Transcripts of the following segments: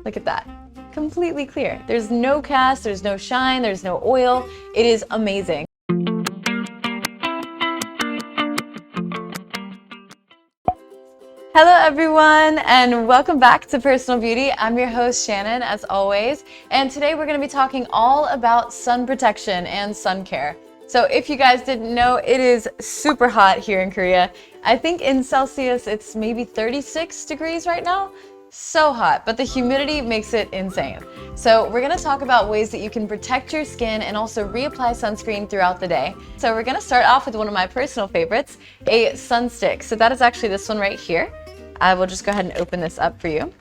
Look at that. Completely clear. There's no cast, there's no shine, there's no oil. It is amazing. Hello everyone, and welcome back to Personal Beauty. I'm your host Shannon, as always, and today we're going to be talking all about sun protection and sun care. So if you guys didn't know, it is super hot here in Korea. I think in Celsius it's maybe 36 degrees right now. So hot, but the humidity makes it insane. So we're gonna talk about ways that you can protect your skin and also reapply sunscreen throughout the day. So we're gonna start off with one of my personal favorites, a sun stick. So that is actually this one right here. I will just go ahead and open this up for you.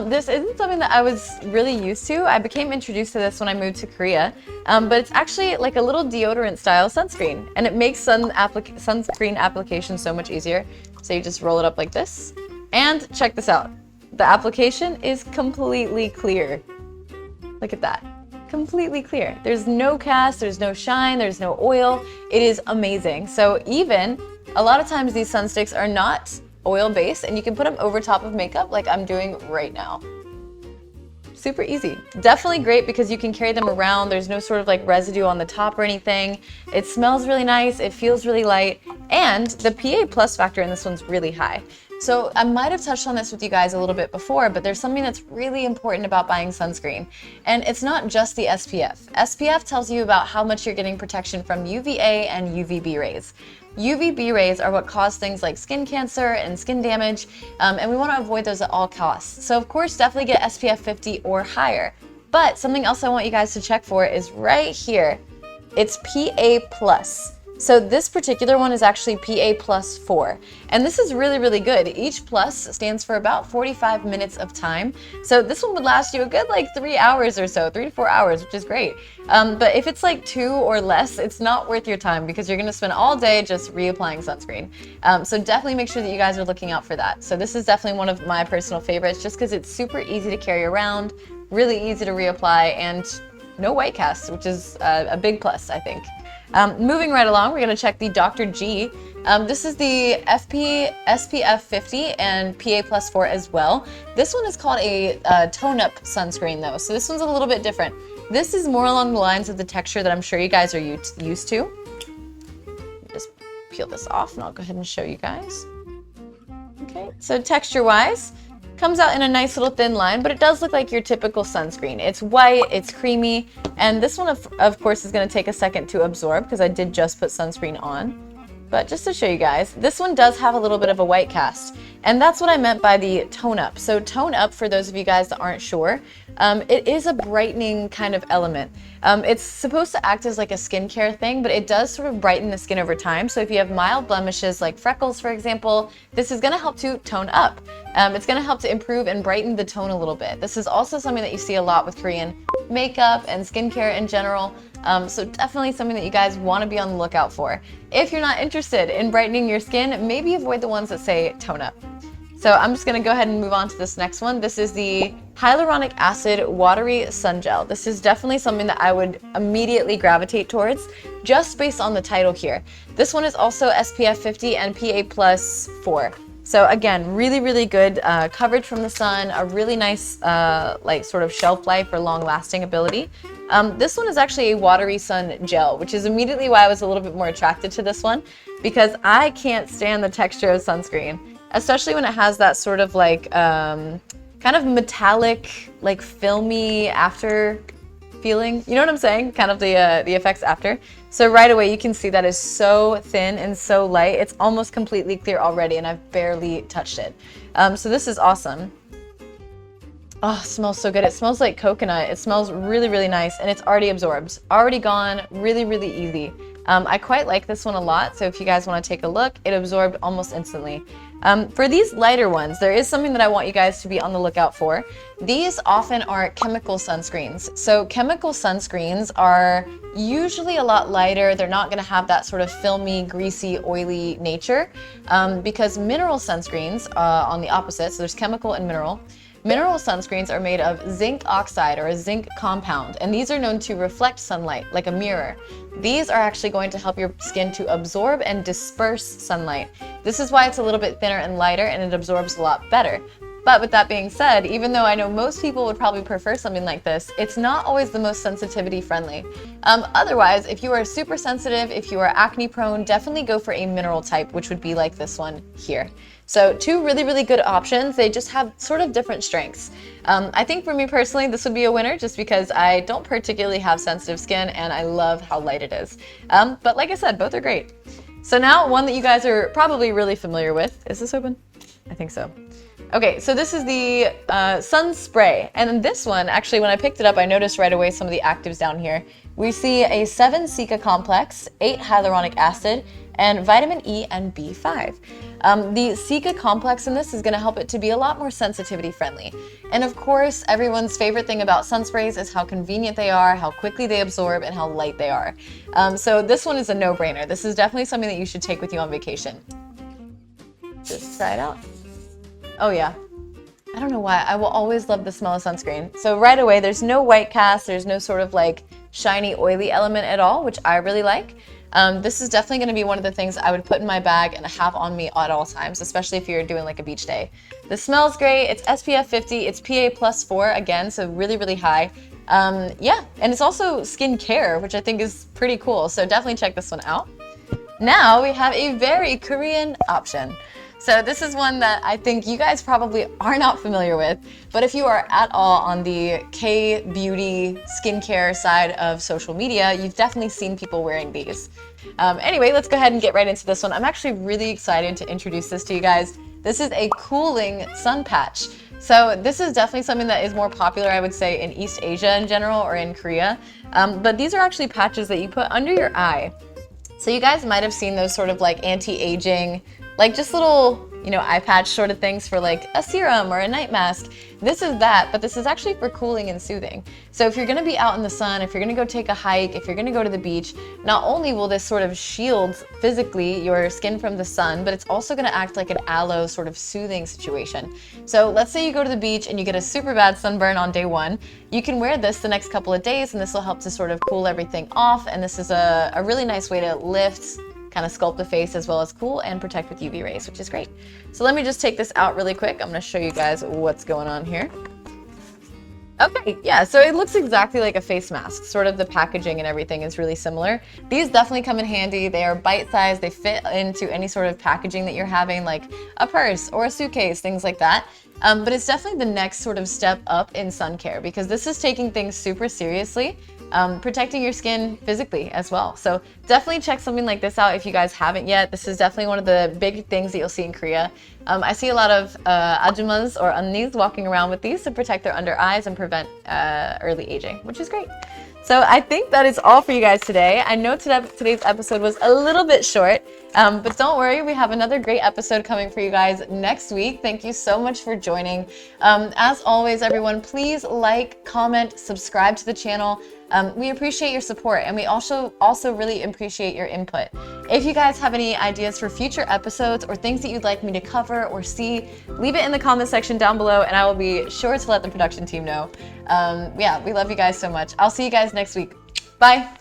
This isn't something that I was really used to. I became introduced to this when I moved to Korea, but it's actually like a little deodorant style sunscreen, and it makes sunscreen application so much easier. So you just roll it up like this, and check this out. The application is completely clear. Look at that. Completely clear. There's no cast, there's no shine, there's no oil. It is amazing. So even a lot of times these sun sticks are not oil-based, and you can put them over top of makeup like I'm doing right now. Super easy. Definitely great because you can carry them around. There's no sort of like residue on the top or anything. It smells really nice, it feels really light, and the PA+ factor in this one's really high. So I might have touched on this with you guys a little bit before, but there's something that's really important about buying sunscreen. And it's not just the SPF. SPF tells you about how much you're getting protection from UVA and UVB rays. UVB rays are what cause things like skin cancer and skin damage, and we want to avoid those at all costs. So of course, definitely get SPF 50 or higher. But something else I want you guys to check for is right here. It's PA+. So this particular one is actually PA+4, and this is really, really good. Each plus stands for about 45 minutes of time. So this one would last you a good like 3 hours or so, 3 to 4 hours, which is great. But if it's like 2 or less, it's not worth your time because you're gonna spend all day just reapplying sunscreen. So definitely make sure that you guys are looking out for that. So this is definitely one of my personal favorites just because it's super easy to carry around, really easy to reapply, and no white cast, which is a big plus, I think. Moving right along, we're going to check the Dr. G. This is the SPF 50 and PA+4 as well. This one is called a tone-up sunscreen though, so this one's a little bit different. This is more along the lines of the texture that I'm sure you guys are used to. Just peel this off and I'll go ahead and show you guys. Okay, so texture-wise, comes out in a nice little thin line, but it does look like your typical sunscreen. It's white, it's creamy, and this one of course is gonna take a second to absorb because I did just put sunscreen on. But just to show you guys, this one does have a little bit of a white cast, and that's what I meant by the tone up. So tone up, for those of you guys that aren't sure, it is a brightening kind of element. It's supposed to act as like a skincare thing, but it does sort of brighten the skin over time. So if you have mild blemishes like freckles, for example, this is gonna help to tone up. It's gonna help to improve and brighten the tone a little bit. This is also something that you see a lot with Korean makeup and skincare in general. So definitely something that you guys wanna be on the lookout for. If you're not interested in brightening your skin, maybe avoid the ones that say tone up. So I'm just gonna go ahead and move on to this next one. This is the hyaluronic acid watery sun gel. This is definitely something that I would immediately gravitate towards just based on the title here. This one is also SPF 50 and PA+4. So again, really, really good coverage from the sun, a really nice like sort of shelf life or long lasting ability. This one is actually a watery sun gel, which is immediately why I was a little bit more attracted to this one, because I can't stand the texture of sunscreen, especially when it has that sort of like kind of metallic, like filmy after feeling. You know what I'm saying? Kind of the effects after. So right away you can see that is so thin and so light. It's almost completely clear already, and I've barely touched it. So this is awesome. Oh, it smells so good. It smells like coconut. It smells really, really nice, and it's already absorbed. Already gone, really, really easy. I quite like this one a lot, so if you guys want to take a look, it absorbed almost instantly. For these lighter ones, there is something that I want you guys to be on the lookout for. These often are chemical sunscreens. So chemical sunscreens are usually a lot lighter. They're not going to have that sort of filmy, greasy, oily nature, because mineral sunscreens, on the opposite, so there's chemical and mineral. Mineral sunscreens are made of zinc oxide or a zinc compound, and these are known to reflect sunlight like a mirror. These are actually going to help your skin to absorb and disperse sunlight. This is why it's a little bit thinner and lighter, and it absorbs a lot better. But with that being said, even though I know most people would probably prefer something like this, it's not always the most sensitivity friendly. Otherwise, if you are super sensitive, if you are acne prone, definitely go for a mineral type, which would be like this one here. So two really, really good options. They just have sort of different strengths. I think for me personally, this would be a winner just because I don't particularly have sensitive skin and I love how light it is. But like I said, both are great. So now one that you guys are probably really familiar with. Is this open? I think so. Okay, so this is the sun spray. And this one, actually, when I picked it up, I noticed right away some of the actives down here. We see a 7 Cica complex, 8 hyaluronic acid, and vitamin E and B5. The Cica complex in this is gonna help it to be a lot more sensitivity friendly. And of course, everyone's favorite thing about sun sprays is how convenient they are, how quickly they absorb, and how light they are. So this one is a no-brainer. This is definitely something that you should take with you on vacation. Just try it out. Oh yeah. I don't know why, I will always love the smell of sunscreen. So right away, there's no white cast, there's no sort of like shiny, oily element at all, which I really like. This is definitely going to be one of the things I would put in my bag and have on me at all times, especially if you're doing like a beach day. The smells great, it's SPF 50, it's PA plus 4 again, so really, really high. Yeah, and it's also skin care, which I think is pretty cool, so definitely check this one out. Now we have a very Korean option. So this is one that I think you guys probably are not familiar with, but if you are at all on the K-beauty skincare side of social media, you've definitely seen people wearing these. Anyway, let's go ahead and get right into this one. I'm actually really excited to introduce this to you guys. This is a cooling sun patch. So this is definitely something that is more popular, I would say, in East Asia in general or in Korea. But these are actually patches that you put under your eye. So you guys might have seen those sort of like anti-aging, like just little, you know, eye patch sort of things for like a serum or a night mask. This is that, but this is actually for cooling and soothing. So if you're gonna be out in the sun, if you're gonna go take a hike, if you're gonna go to the beach, not only will this sort of shield physically your skin from the sun, but it's also gonna act like an aloe sort of soothing situation. So let's say you go to the beach and you get a super bad sunburn on day 1. You can wear this the next couple of days and this will help to sort of cool everything off. And this is a really nice way to lift, kind of sculpt the face as well as cool and protect with UV rays, which is great. So let me just take this out really quick. I'm gonna show you guys what's going on here. Okay, yeah, so it looks exactly like a face mask. Sort of the packaging and everything is really similar. These definitely come in handy. They are bite-sized. They fit into any sort of packaging that you're having, like a purse or a suitcase, things like that. But it's definitely the next sort of step up in sun care because this is taking things super seriously. Protecting your skin physically as well. So definitely check something like this out if you guys haven't yet. This is definitely one of the big things that you'll see in Korea. I see a lot of ajumas or unnis walking around with these to protect their under eyes and prevent early aging, which is great. So I think that is all for you guys today. I know today's episode was a little bit short, but don't worry, we have another great episode coming for you guys next week. Thank you so much for joining. As always, everyone, please like, comment, subscribe to the channel. We appreciate your support and we also really appreciate your input. If you guys have any ideas for future episodes or things that you'd like me to cover or see, leave it in the comment section down below and I will be sure to let the production team know. Yeah, we love you guys so much. I'll see you guys next week. Bye.